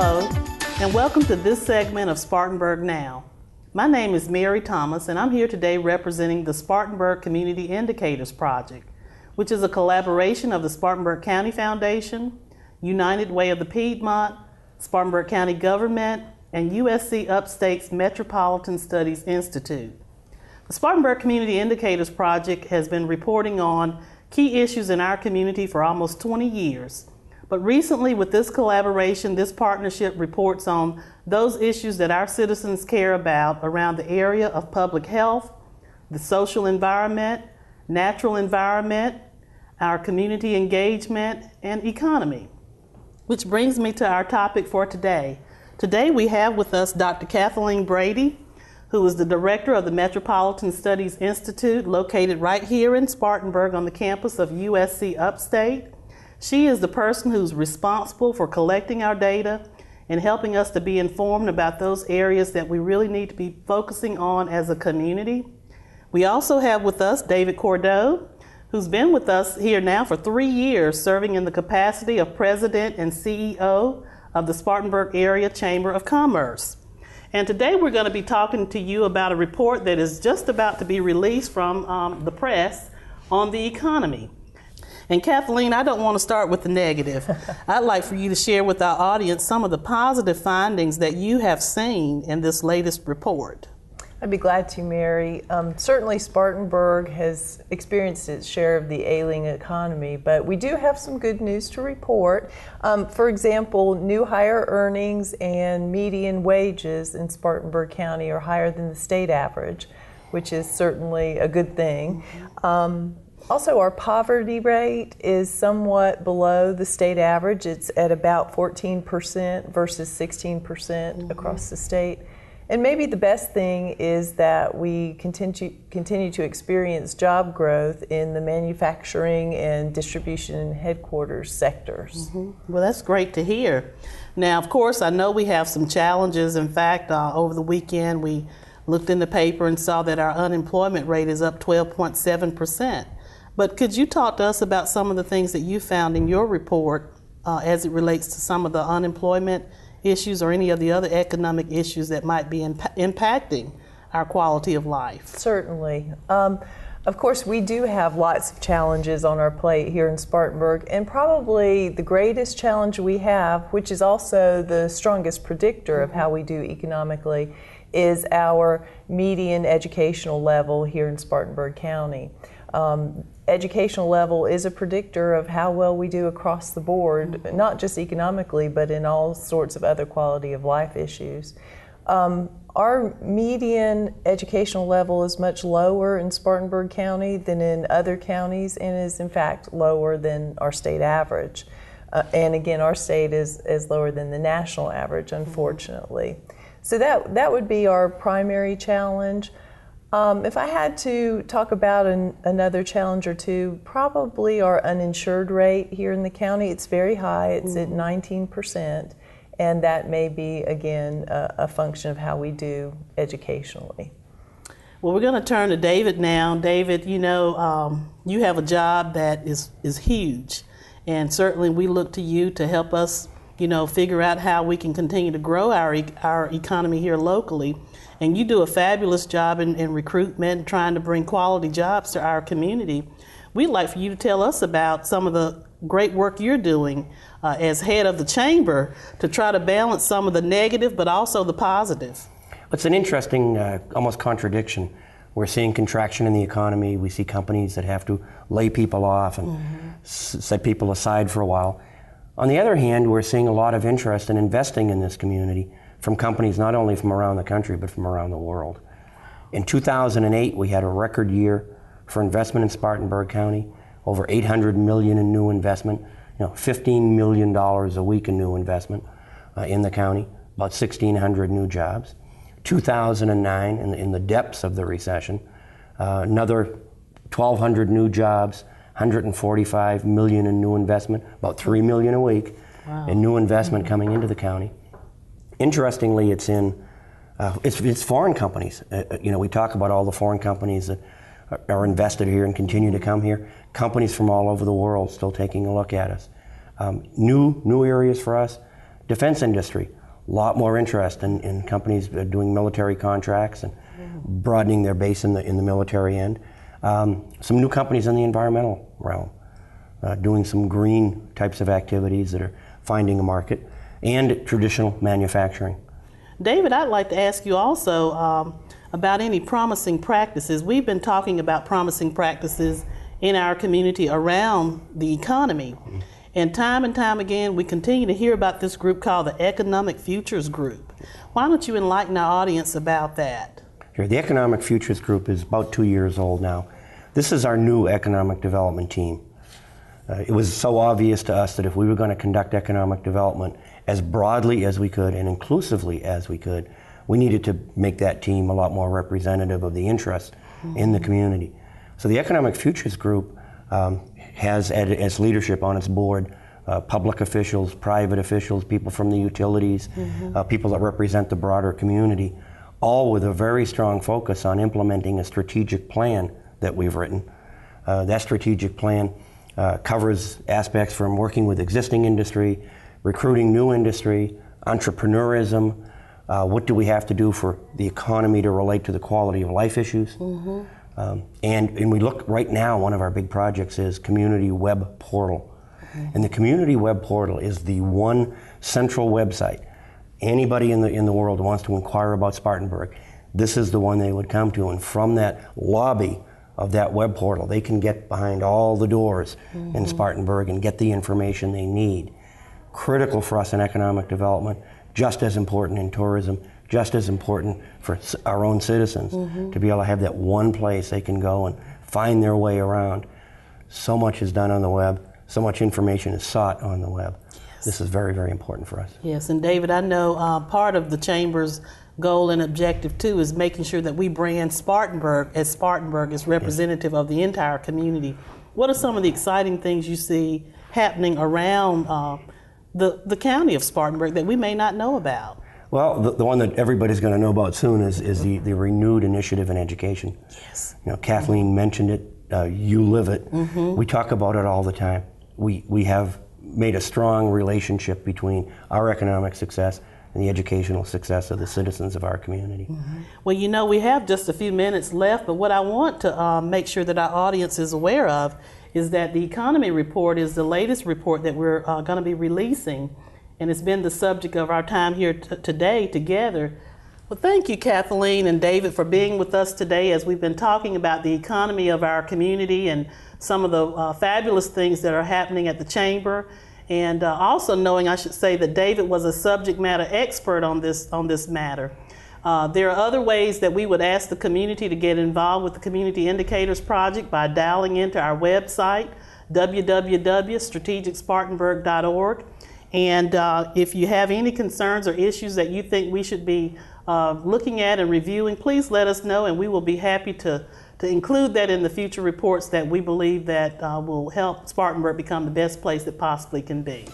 Hello, and welcome to this segment of Spartanburg Now. My name is Mary Thomas, and I'm here today representing the Spartanburg Community Indicators Project, which is a collaboration of the Spartanburg County Foundation, United Way of the Piedmont, Spartanburg County Government, and USC Upstate's Metropolitan Studies Institute. The Spartanburg Community Indicators Project has been reporting on key issues in our community for almost 20 years. But recently, with this collaboration, this partnership reports on those issues that our citizens care about around the area of public health, the social environment, natural environment, our community engagement, and economy. Which brings me to our topic for today. Today we have with us Dr. Kathleen Brady, who is the director of the Metropolitan Studies Institute, located right here in Spartanburg on the campus of USC Upstate. She is the person who's responsible for collecting our data and helping us to be informed about those areas that we really need to be focusing on as a community. We also have with us David Cordeaux, who's been with us here now for 3 years, serving in the capacity of president and CEO of the Spartanburg Area Chamber of Commerce. And today we're going to be talking to you about a report that is just about to be released from the press on the economy. And Kathleen, I don't want to start with the negative. I'd like for you to share with our audience some of the positive findings that you have seen in this latest report. I'd be glad to, Mary. Certainly Spartanburg has experienced its share of the ailing economy, but we do have some good news to report. For example, new hire earnings and median wages in Spartanburg County are higher than the state average, which is certainly a good thing. Also, our poverty rate is somewhat below the state average. It's at about 14% versus 16% across the state. And maybe the best thing is that we continue to experience job growth in the manufacturing and distribution and headquarters sectors. Well, that's great to hear. Now, of course, I know we have some challenges. In fact, over the weekend, we looked in the paper and saw that our unemployment rate is up 12.7%. But could you talk to us about some of the things that you found in your report as it relates to some of the unemployment issues or any of the other economic issues that might be impacting our quality of life? Certainly. Of course, we do have lots of challenges on our plate here in Spartanburg, and probably the greatest challenge we have, which is also the strongest predictor of how we do economically, is our median educational level here in Spartanburg County. Educational level is a predictor of how well we do across the board, not just economically, but in all sorts of other quality of life issues. Our median educational level is much lower in Spartanburg County than in other counties, and is in fact lower than our state average. And again, our state is lower than the national average, unfortunately. So that would be our primary challenge. If I had to talk about another challenge or two, probably our uninsured rate here in the county. It's very high. It's at 19%, and that may be, again, a function of how we do educationally. Well, we're going to turn to David now. David, you know, you have a job that is huge, and certainly we look to you to help us, you know, figure out how we can continue to grow our economy here locally. And you do a fabulous job in recruitment, trying to bring quality jobs to our community. We'd like for you to tell us about some of the great work you're doing as head of the chamber to try to balance some of the negative but also the positive. It's an interesting almost contradiction. We're seeing contraction in the economy. We see companies that have to lay people off and set people aside for a while. On the other hand, we're seeing a lot of interest in investing in this community from companies not only from around the country, but from around the world. In 2008, we had a record year for investment in Spartanburg County, over $800 million in new investment, $15 million a week in new investment in the county, about 1,600 new jobs. 2009, in the depths of the recession, another 1,200 new jobs, 145 million in new investment, about 3 million a week in new investment coming into the county. Interestingly, it's foreign companies. We talk about all the foreign companies that are invested here and continue to come here. Companies from all over the world still taking a look at us. New areas for us, defense industry, a lot more interest in companies doing military contracts and broadening their base in the military end. Some new companies in the environmental realm, doing some green types of activities that are finding a market, and traditional manufacturing. David, I'd like to ask you also about any promising practices. We've been talking about promising practices in our community around the economy. And time again, we continue to hear about this group called the Economic Futures Group. Why don't you enlighten our audience about that? Sure. The Economic Futures Group is about 2 years old now. This is our new economic development team. It was so obvious to us that if we were going to conduct economic development as broadly as we could and inclusively as we could, we needed to make that team a lot more representative of the interests in the community. So the Economic Futures Group has as leadership on its board public officials, private officials, people from the utilities, people that represent the broader community, all with a very strong focus on implementing a strategic plan that we've written. That strategic plan covers aspects from working with existing industry, recruiting new industry, entrepreneurism, what do we have to do for the economy to relate to the quality of life issues. And we look right now, one of our big projects is Community Web Portal. And the Community Web Portal is the one central website. Anybody in the world who wants to inquire about Spartanburg, this is the one they would come to. And from that lobby of that web portal, they can get behind all the doors in Spartanburg and get the information they need. Critical for us in economic development, just as important in tourism, just as important for our own citizens to be able to have that one place they can go and find their way around. So much is done on the web, so much information is sought on the web. Yes. This is very, very important for us. Yes, and David, I know part of the Chamber's goal and objective too is making sure that we brand Spartanburg as representative of the entire community. What are some of the exciting things you see happening around the county of Spartanburg that we may not know about? Well, the one that everybody's going to know about soon is the renewed initiative in education. Yes. You know, Kathleen mentioned it. You live it. We talk about it all the time. We have made a strong relationship between our economic success and the educational success of the citizens of our community. Well, you know, we have just a few minutes left, but what I want to make sure that our audience is aware of is that the economy report is the latest report that we're going to be releasing, and it's been the subject of our time here today together. Well, thank you, Kathleen and David, for being with us today as we've been talking about the economy of our community and some of the fabulous things that are happening at the Chamber. And also knowing, I should say, that David was a subject matter expert on this matter. There are other ways that we would ask the community to get involved with the Community Indicators Project by dialing into our website, www.strategicspartanburg.org. And if you have any concerns or issues that you think we should be looking at and reviewing, please let us know, and we will be happy to include that in the future reports that we believe that will help Spartanburg become the best place it possibly can be.